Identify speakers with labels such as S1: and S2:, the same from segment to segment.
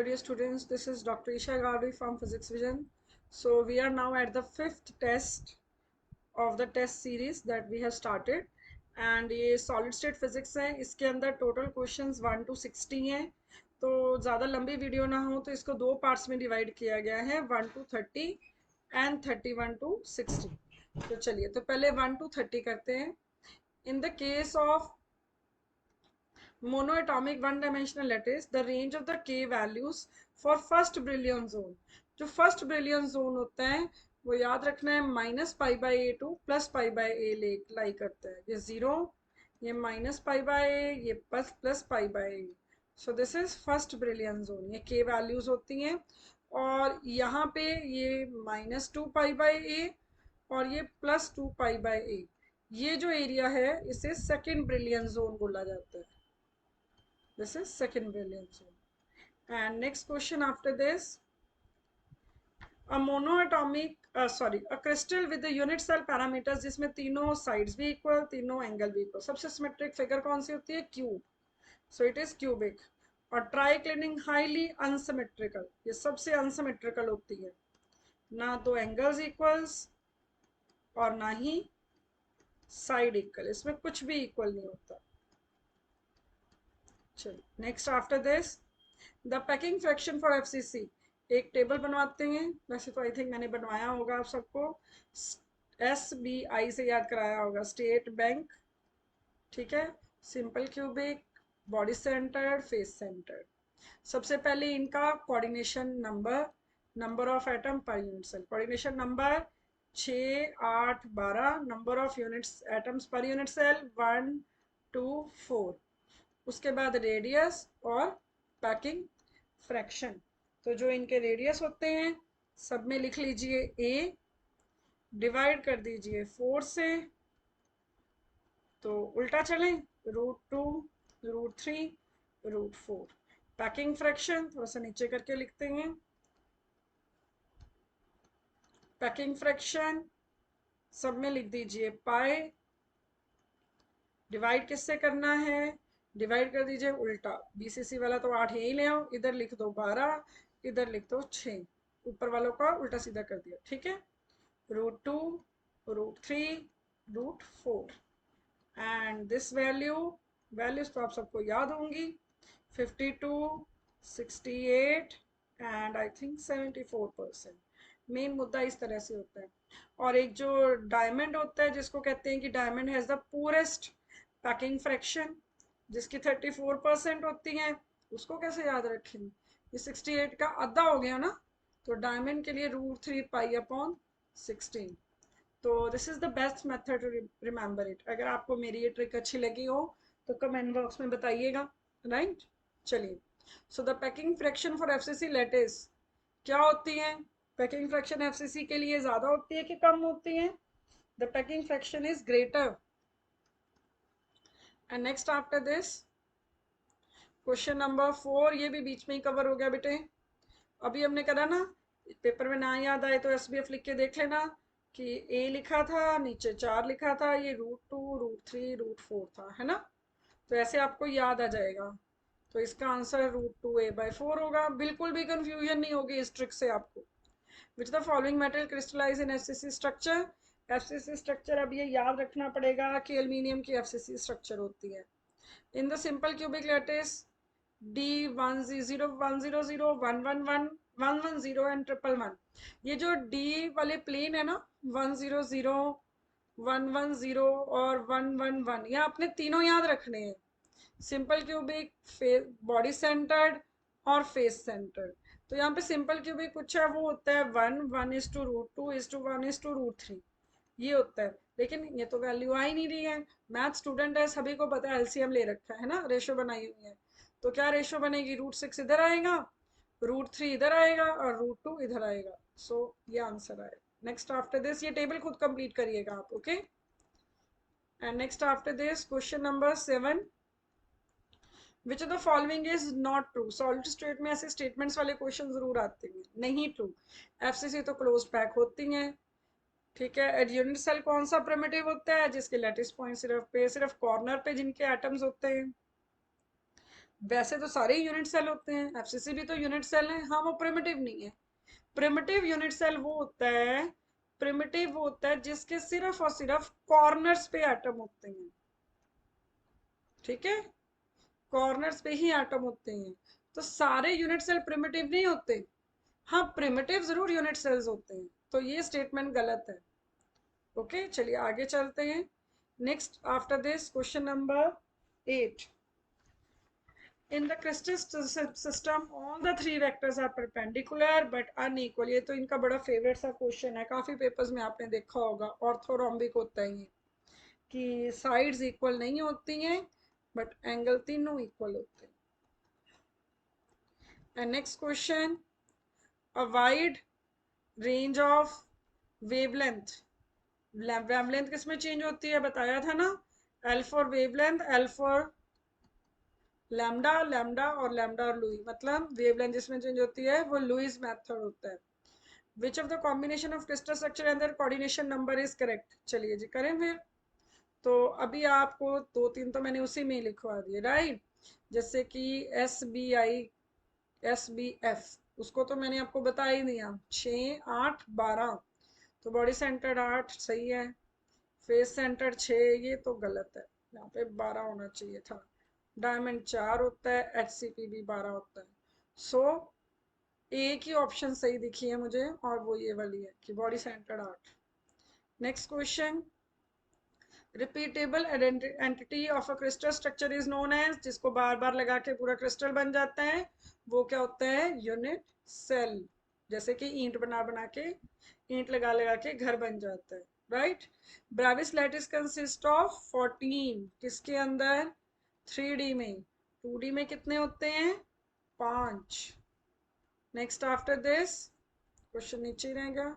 S1: dear students, this is Dr. Isha Gowri from Physics Vision. So we are now at the fifth test of the test series that we have started, and ये solid state physics है. इसके अंदर total questions 1 to 60 हैं. तो ज़्यादा लंबी video ना हो तो इसको दो पार्ट्स में डिवाइड किया गया है, 1 to 30 and 31 to 60. तो चलिए, तो पहले 1 to 30 करते हैं. In the case of monoatomic one dimensional lattice, the range of the k values for first Brillouin zone, जो फर्स्ट ब्रिलियन जोन होता है वो याद रखना है -π/a टू +π/a लाई करता है. ये 0, ये -π/a, ये +π/a. So this is first brilliant zone. ये k वैल्यूज होती हैं और यहाँ पे ये -2π/a और ये +2π/a. ये जो एरिया है इसे सेकेंड ब्रिलियन जोन बोला जाता है. This is second brilliant zone. And next question after this, a crystal with the unit cell parameters जिसमें तीनों sides भी equal, तीनों angle भी equal. सबसे symmetric figure कौन सी होती है? Cube. So it is cubic. और triclinic highly unsymmetrical. ये सबसे unsymmetrical होती है. ना तो angles equals और ना ही side equal. इसमें कुछ भी equal नहीं होता. चलिए next after this, the packing fraction for FCC. एक टेबल बनवाते हैं. वैसे तो आई थिंक मैंने बनवाया होगा आप सबको. SBI से याद कराया होगा, स्टेट बैंक. ठीक है, simple cubic, body centred, face centred. सबसे पहले इनका coordination number of atom per unit cell. Coordination number 6, 8, 12. Number of units atoms per unit cell 1, 2, 4. उसके बाद रेडियस और पैकिंग फ्रैक्शन. तो जो इनके रेडियस होते हैं सब में लिख लीजिए a, डिवाइड कर दीजिए 4 से. तो उल्टा चलें, √2, √3, √4. पैकिंग फ्रैक्शन थोड़ा सा नीचे करके लिखते हैं. पैकिंग फ्रैक्शन सब में लिख दीजिए पाई. डिवाइड किससे करना है? डिवाइड कर दीजिए उल्टा. BCC वाला तो 8 यही ले आओ, इधर लिख दो 12, इधर लिख दो 6. ऊपर वालों का उल्टा सीधा कर दिया. ठीक है, √2, √3, √4. एंड दिस वैल्यूज तो आप सबको याद होंगी, 52, 68 एंड आई थिंक 74%. मेन मुद्दा इस तरह से होता है. और एक जो डायमंड होता है जिसको कहते हैं कि diamond has the purest packing fraction, जिसकी 34% होती हैं, उसको कैसे याद रखेंगे? ये 68 का आधा हो गया ना, तो डायमंड के लिए √3π/16. तो this is the best method to remember it. अगर आपको मेरी ये ट्रिक अच्छी लगी हो तो कमेंट बॉक्स में बताइएगा. राइट, चलिए. So the packing fraction for FCC lattice क्या होती है? पैकिंग फ्रैक्शन एफसीसी के लिए ज्यादा होती है कि कम होती है? The packing fraction is greater. And next after this question number 4. ये भी बीच में ही कवर हो गया बेटे. अभी हमने करा ना, पेपर में ना याद आए तो SBF लिख के देख लेना कि A लिखा था, नीचे 4 लिखा था, ये √2, √3, √4 था, है ना. तो ऐसे आपको याद आ जाएगा. तो इसका आंसर √2a/4 होगा. बिल्कुल भी कंफ्यूजन नहीं होगी इस ट्रिक से आपको. Which the following metal crystallise in FCC structure. FCC structure अब ये याद रखना पड़ेगा कि एल्यूमिनियम की FCC स्ट्रक्चर होती है. In the simple cubic lattice D100, 100, 111, 110 and 111. ये जो D वाले प्लेन है ना, 100, 110 और 111, ये आपने तीनों याद रखने हैं. सिंपल क्यूबिक, बॉडी सेंटर्ड और फेस सेंटर्ड. तो यहाँ पे सिंपल क्यूबिक कुछ है वो होता है 1, 1:√2, 1:√3. ये होता है. लेकिन ये तो वैल्यू आ ही नहीं रही है. मैथ स्टूडेंट है, सभी को पता है LCM ले रखा है ना, रेशो बनाई हुई है. तो क्या रेशो बनेगी? √6 इधर आएगा, √3 इधर आएगा और √2 इधर आएगा. सो ये आंसर आएगा. नेक्स्ट आफ्टर दिस, ये टेबल खुद कंप्लीट करिएगा आप. Okay. And next after this question number 7. Which of the following is not true. Solid state में ऐसे स्टेटमेंट्स वाले क्वेश्चन जरूर आते हैं. नहीं ट्रू. FCC तो क्लोज पैक होती हैं. ठीक है. एट यूनिट सेल कौन सा प्रिमिटिव होता है? जिसके लैटिस पॉइंट सिर्फ कॉर्नर पे जिनके एटम्स होते हैं. वैसे तो सारे यूनिट सेल होते हैं, एफसीसी भी तो यूनिट सेल है। हाँ, वो प्रिमिटिव नहीं है। प्रिमिटिव यूनिट सेल वो होता है, प्रिमिटिव वो होता है जिसके सिर्फ और सिर्फ कॉर्नर्स पे एटम होते हैं। ठीक है, कॉर्नर्स पे ही एटम होते हैं। तो सारे यूनिट सेल प्रिमिटिव नहीं होते। हाँ, प्रिमिटिव जरूर यूनिट सेल्स होते हैं। तो ये स्टेटमेंट गलत है। ओके, चलिए आगे चलते हैं। Next after this question number 8। In the crystal system, all the three vectors are perpendicular but unequal. ये तो इनका बड़ा फेवरेट सा क्वेश्चन है, काफी पेपर्स में आपने देखा होगा। ऑर्थोरोम्बिक होता है ये, कि साइड्स इक्वल नहीं होती हैं बट एंगल तीनों इक्वल होते हैं। And next question, a wide range of wavelength. Wavelength किसमें चेंज होती है, बताया था ना। L for wavelength, L for lambda, lambda और लुई, मतलब वेवलेंथ जिसमें चेंज होती है वो लुईस मेथड होता है। Which of the combination of crystal structure and their coordination number is correct. चलिए जी करें फिर। तो अभी आपको दो तीन तो मैंने उसी में ही लिखवा दिए, राइट। जैसे कि SBI, SBF, उसको तो मैंने आपको बता ही दिया, 6 8 12। तो बॉडी सेंटर्ड 8 सही है, फेस सेंटर्ड 6, ये तो गलत है, यहाँ पे 12 होना चाहिए था। डायमंड 4 होता है, HCP भी 12 होता है। सो एक ही ऑप्शन सही दिखी है मुझे, और वो ये वाली है कि body centred 8। Next question, repeatable entity of a crystal structure is known as, जिसको बार बार लगा के पूरा क्रिस्टल बन जाता है, वो क्या होता है, यूनिट सेल। जैसे कि ईंट बना बना के, ईंट लगा लगा के घर बन जाता है, right. Brevis lattice consist of 14, किसके अंदर, 3D में। 2D में कितने होते हैं, 5। नेक्स्ट आफ्टर दिस क्वेश्चन नीचे रहेगा,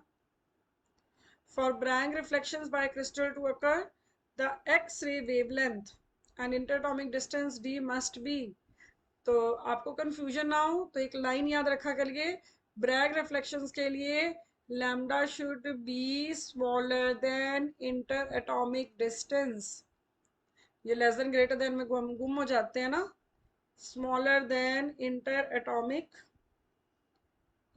S1: for Bragg reflections by crystal to occur, the X-ray wavelength and interatomic distance d must be। तो आपको कंफ्यूजन ना हो तो एक लाइन याद रखा करिए, ब्रैग रिफ्लेक्शंस के लिए lambda should be smaller than inter atomic distance. ये लेस देन ग्रेटर देन में गुम हो जाते हैं ना, स्मॉलर देन इंटर एटॉमिक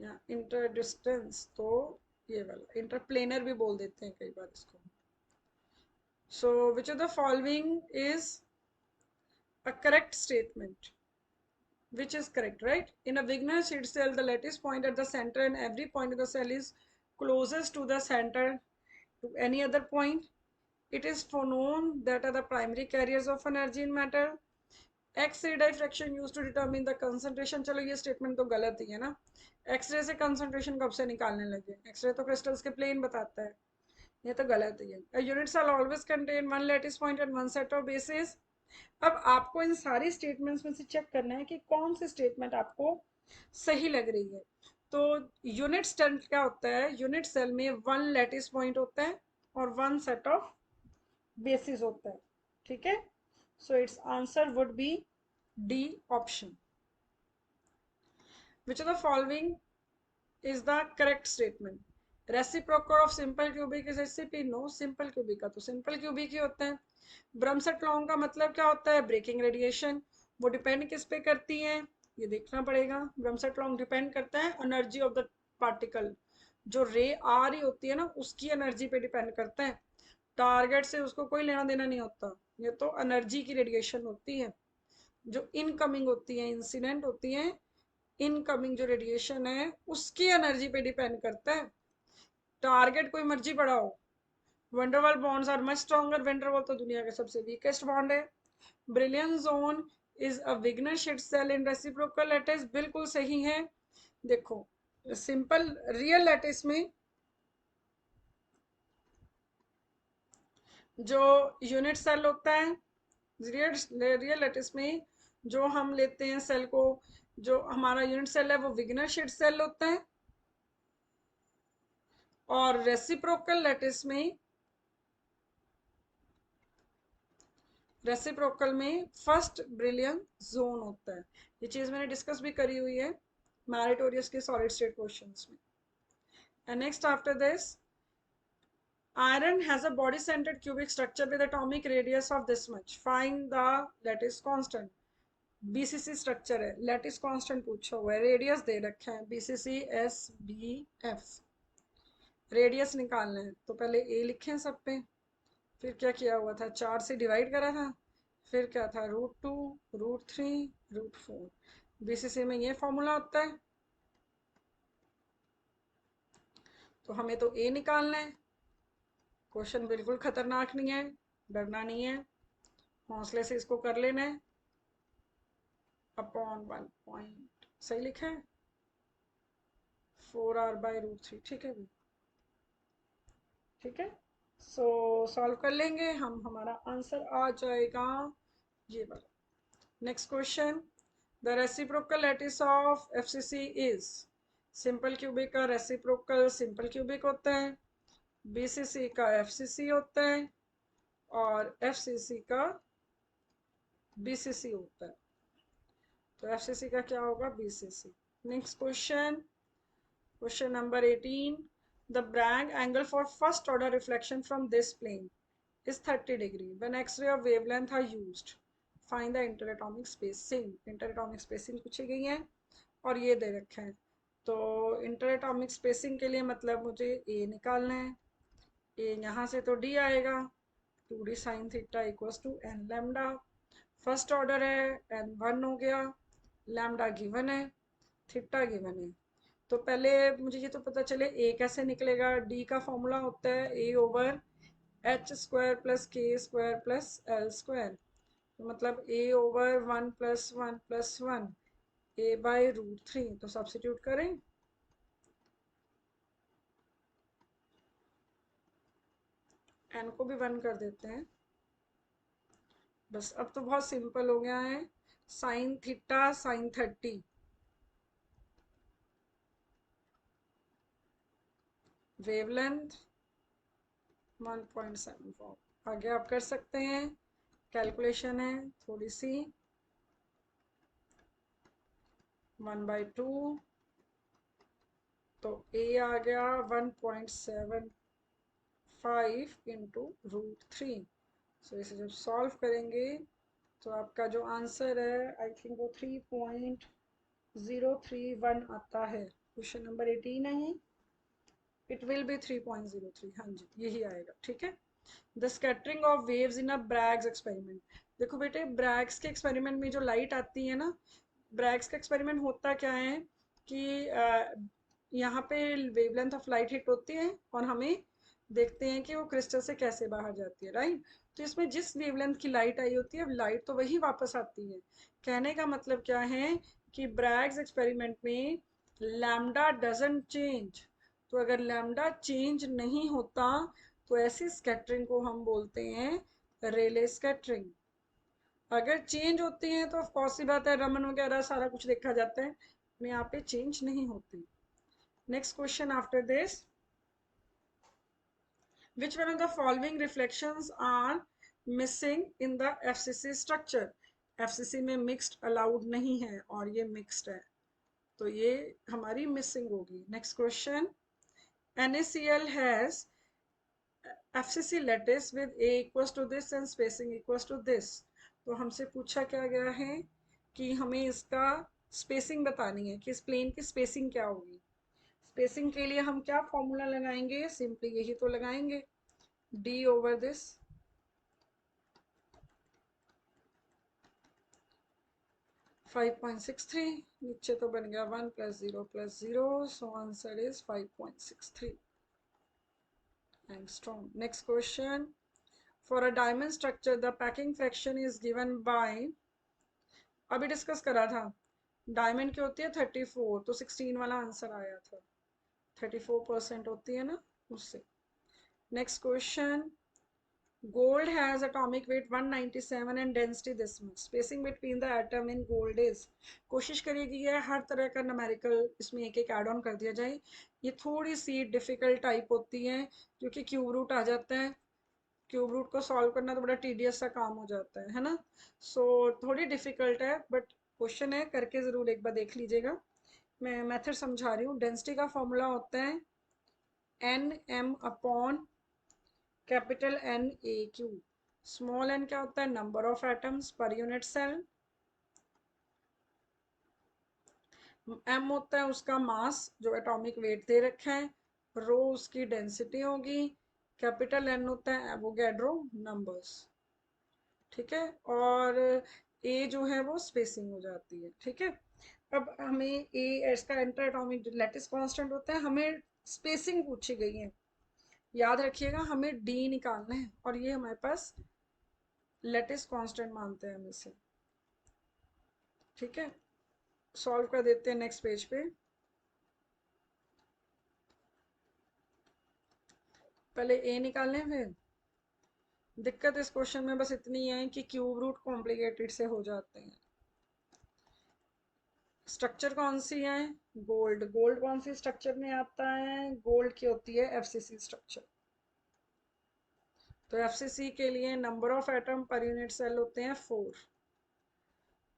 S1: या इंटर डिस्टेंस, तो ये वाला इंटरप्लेनर भी बोल देते हैं कई बार इसको। So which of the following is a correct statement? Which is correct, right? In a Wigner seed cell, the lattice point at the center and every point of the cell is closest to the center to any other point. It is known that are the primary carriers of energy in matter. X-ray diffraction used to determine the concentration. चलो ये statement तो गलत ही है ना, X-ray से concentration कब से निकालने लगे, X-ray तो crystals के plane बताता है, ये तो गलत ही है। A unit cell always contain one lattice point and one set of bases। अब आपको इन सारी स्टेटमेंट्स में से चेक करना है कि कौन सी स्टेटमेंट आपको सही लग रही है। तो यूनिट सेल क्या होता है, यूनिट सेल में वन लैटिस पॉइंट होता है और वन सेट ऑफ बेसिस होता है। ठीक है, so its answer would be D option. Which of the following is the correct statement, reciprocal of simple cubic is HCP. No, simple cubic का तो simple cubic ही होता है। ब्रह्मसट लॉन्ग का मतलब क्या होता है, ब्रेकिंग रेडिएशन। वो डिपेंड किस पे करती है, ये देखना पड़ेगा। ब्रह्मसट लॉन्ग डिपेंड करता है एनर्जी ऑफ द पार्टिकल, जो रे आ रही होती है ना उसकी एनर्जी पे डिपेंड करता है। टारगेट से उसको कोई लेना देना नहीं होता, ये तो एनर्जी की रेडिएशन होती है जो इनकमिंग होती है, इंसिडेंट होती है। इनकमिंग जो रेडिएशन है उसकी एनर्जी पे डिपेंड करता है, टारगेट कोई मर्जी बड़ा हो। Van der Waals bonds are much stronger, van der Waals तो दुनिया का सबसे वीकेस्ट बॉन्ड है। Brillouin zone is a Wigner Seitz cell in reciprocal lattice, बिल्कुल सही है। देखो सिंपल रियल लैटिस में जो यूनिट सेल होता है, रियल लैटिस में जो हम लेते हैं सेल को, जो हमारा यूनिट सेल है वो विग्नर शिट सेल होता है। और रेसिप्रोकल लैटिस में, रेसिप्रोकल में फर्स्ट ब्रिलियन जोन होता है। ये चीज मैंने डिस्कस भी करी हुई है मैरिटोरियस के सॉलिड स्टेट क्वेश्चंस में। And next after this, iron has a body centered cubic structure with atomic radius of this much, find the lattice constant। BCC structure है, लैटिस कांस्टेंट पूछा हुआ है, रेडियस दे रखा है BCC S B F, radius निकालना है तो पहले ए लिखे सब पे, फिर क्या किया हुआ था, 4 से डिवाइड करा था, फिर क्या था, √2, √3, √4। बीसीसी में ये फॉर्मूला होता है, तो हमें तो ए निकालना है। क्वेश्चन बिल्कुल खतरनाक नहीं है, डरना नहीं है, हौसले से इसको कर लेना है। अपॉन 1 पॉइंट सही लिखा है, 4r/√3, ठीक है भी, ठीक है। सो सॉल्व कर लेंगे हम, हमारा आंसर आ जाएगा ये वाला। Next question, the reciprocal lattice of FCC is, simple cubic का रेसिप्रोकल सिंपल क्यूबिक होता है, बीसीसी का एफसीसी होता है, और एफसीसी का बीसीसी होता है, तो एफसीसी का क्या होगा, BCC. Next question, question number 18, the Bragg angle for first order reflection from this plane is 30 degree when x-ray of wavelength are used, find the interatomic spacing। interatomic spacing पूछी गई है और ये दे रखा है, तो interatomic spacing के लिए मतलब मुझे a निकालना है, a यहाँ से तो d आएगा, 2d sin theta equals to n lambda, first order है, n 1 हो गया, लैम्डा गिवन है, थीटा गिवन है, तो पहले मुझे ये तो पता चले ए कैसे निकलेगा, डी का फॉर्मूला होता है a/h² + k² + l², तो मतलब a/1 + 1 + 1 a/√3, तो सब्स्टिट्यूट करें, n को भी 1 कर देते हैं, बस अब तो बहुत सिंपल हो गया है, साइन थीटा साइन 30, वेवलेंथ 1.74, आगे आप कर सकते हैं, कैलकुलेशन है थोड़ी सी, 1/2, तो a आ गया 1.75 इंटू √3, सो इसे जब सॉल्व करेंगे तो आपका जो आंसर है आई थिंक वो 3.031 आता है। क्वेश्चन नंबर 18 है ये, इट विल बी 3.03, हाँ जी यही आएगा, ठीक है। The scattering of waves in a Bragg's experiment, देखो बेटे ब्रैग्स के एक्सपेरिमेंट में जो लाइट आती है ना, ब्रैग्स का एक्सपेरिमेंट होता क्या है कि यहाँ पे वेवलेंथ ऑफ लाइट हिट होती है और हमें देखते हैं कि वो क्रिस्टल से कैसे बाहर जाती है, राइट। तो इसमें जिस वेवलेंथ की लाइट आई होती है लाइट तो वही वापस आती है, कहने का मतलब क्या है कि ब्रैग्स एक्सपेरिमेंट में लैम्डा डजंट चेंज, तो अगर लैम्डा चेंज नहीं होता तो ऐसी स्कैटरिंग को हम बोलते हैं रेले स्कैटरिंग। अगर चेंज होती हैं तो ऑफकोर्स सी बात है, रमन वगैरह सारा कुछ देखा जाता है, में यहाँ पे चेंज नहीं होती। Next question after this, which one of the following reflections are missing in the FCC structure, FCC में mixed allowed नहीं है और ये mixed है, तो ये हमारी missing होगी। Next question, NaCl has FCC lattice with A equals to this and spacing equals to this, तो हमसे पूछा क्या गया है कि हमें इसका स्पेसिंग बतानी है कि इस प्लेन की स्पेसिंग क्या होगी। स्पेसिंग के लिए हम क्या फॉर्मूला लगाएंगे, सिंपली यही तो लगाएंगे, d/this 5.63, नीचे तो बन गया 1 + 0 + 0, so answer is 5.63 angstrom. Next question, for a diamond structure the packing fraction is given by, अभी डिस्कस करा था, डायमंड की होती है 34, तो 16 वाला आंसर आया था, 34% होती है ना उससे। Next question, gold has atomic weight 197 and density this much, spacing between the atom in gold is, कोशिश करिएगी ये हर तरह का न्यूमेरिकल इसमें एक एक ऐड ऑन कर दिया जाए, ये थोड़ी सी डिफिकल्ट टाइप होती है क्योंकि क्यूब रूट आ जाता है, क्यूब रूट को सॉल्व करना तो बड़ा टीडियस सा काम हो जाता है ना, सो थोड़ी डिफिकल्ट है, बट क्वेश्चन है करके ज़रूर एक बार देख लीजिएगा। मैं मेथड समझा रही हूँ, डेंसिटी का फॉर्मूला होता है Nm/, capital NaQ, small n क्या होता है, number of atoms per unit cell, m होता है उसका मास जो एटॉमिक वेट दे रखा है, रो उसकी डेंसिटी होगी, कैपिटल N होता है एवोगैड्रो नंबर्स, ठीक है, और ए जो है वो स्पेसिंग हो जाती है, ठीक है। अब हमें ए इसका इंटर एटॉमिक लैटिस कांस्टेंट होता है, हमें स्पेसिंग पूछी गई है, याद रखिएगा हमें डी निकालना है और ये हमारे पास लैटिस कांस्टेंट मानते हैं हम इसे, ठीक है। सॉल्व कर देते हैं नेक्स्ट पेज पे। पहले ए निकालें, फिर दिक्कत इस क्वेश्चन में बस इतनी है कि क्यूब रूट कॉम्प्लिकेटेड से हो जाते हैं। स्ट्रक्चर कौन सी है, गोल्ड, गोल्ड कौन सी स्ट्रक्चर में आता है, गोल्ड की होती है एफसीसी स्ट्रक्चर। तो एफसीसी के लिए number of atom per unit cell होते हैं 4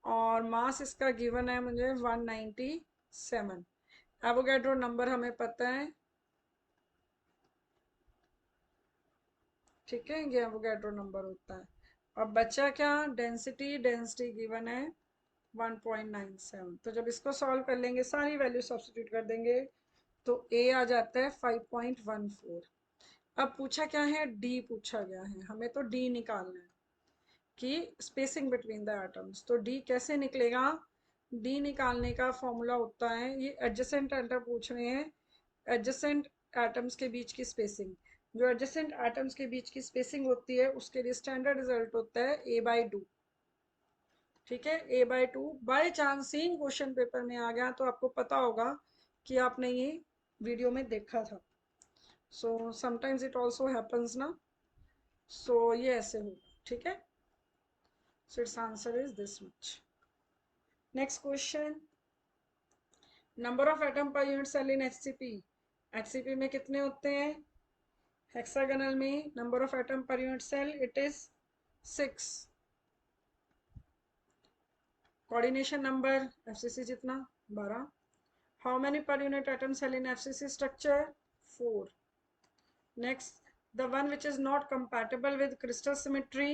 S1: और मास इसका गिवन है मुझे 197। एवोगैड्रो नंबर हमें पता है, ठीक है, ये एवोगैड्रो नंबर होता है। अब बचा क्या, डेंसिटी, डेंसिटी गिवन है 1.97। तो जब इसको सॉल्व कर लेंगे, सारी वैल्यू सब्स्टिट्यूट कर देंगे, तो ए आ जाता है 5.14। अब पूछा क्या है, डी पूछा गया है, हमें तो डी निकालना है कि स्पेसिंग बिटवीन द एटम्स। तो डी कैसे निकलेगा, डी निकालने का फॉर्मूला होता है, ये एडजेसेंट एटम पूछ रहे हैं, एडजेसेंट एटम्स के बीच की स्पेसिंग, जो एडजेसेंट एटम्स के बीच की स्पेसिंग होती है उसके लिए स्टैंडर्ड रिजल्ट होता है a/2, ठीक है, a/2। By chance he question paper में आ गया तो आपको पता होगा कि आपने ये वीडियो में देखा था। So sometimes it also happens ना, सो ये ऐसे होगा, ठीक है। So its answer is this much. Next question, number of atom per unit cell in HCP. HCP में कितने होते हैं, हेक्सागोनल में number of atom per unit cell it is 6। Coordination number FCC जितना 12। How many per unit atom cell in FCC structure 4। Next, the one which is not compatible with crystal symmetry,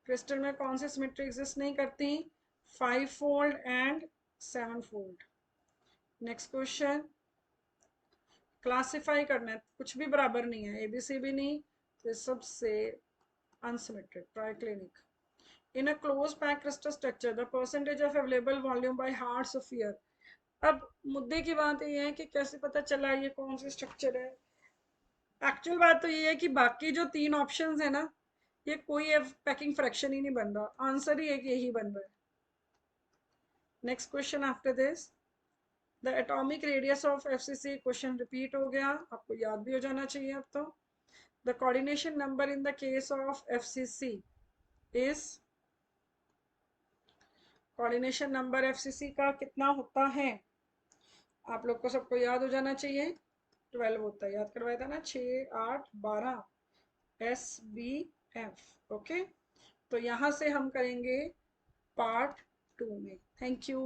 S1: crystal में कौन सी symmetry exist नहीं करती, 5 fold and 7 fold. Next question, classify करना है, कुछ भी बराबर नहीं है, एबीसी भी नहीं, तो सबसे unsymmetric triclinic. In a close pack crystal structure the percentage of available volume by hearts of year. अब मुद्दे की बात ये है कि कैसे पता चला ये कौन सी स्ट्रक्चर है। एक्चुअल बात तो ये है कि बाकी जो 3 ऑप्शंस है ना, ये कोई पैकिंग फ्रैक्शन ही नहीं बन रहा, आंसर ही एक यही बन रहा है। Next question after this, the atomic radius of FCC, question repeat हो गया, आपको याद भी हो जाना चाहिए अब तो। The coordination number in the case of FCC is, coordination number FCC का कितना होता है, आप लोग को सबको याद हो जाना चाहिए, 12 होता है, याद करवाया था ना, 6 8 12 SBF, ओके। तो यहाँ से हम करेंगे पार्ट 2 में। Thank you.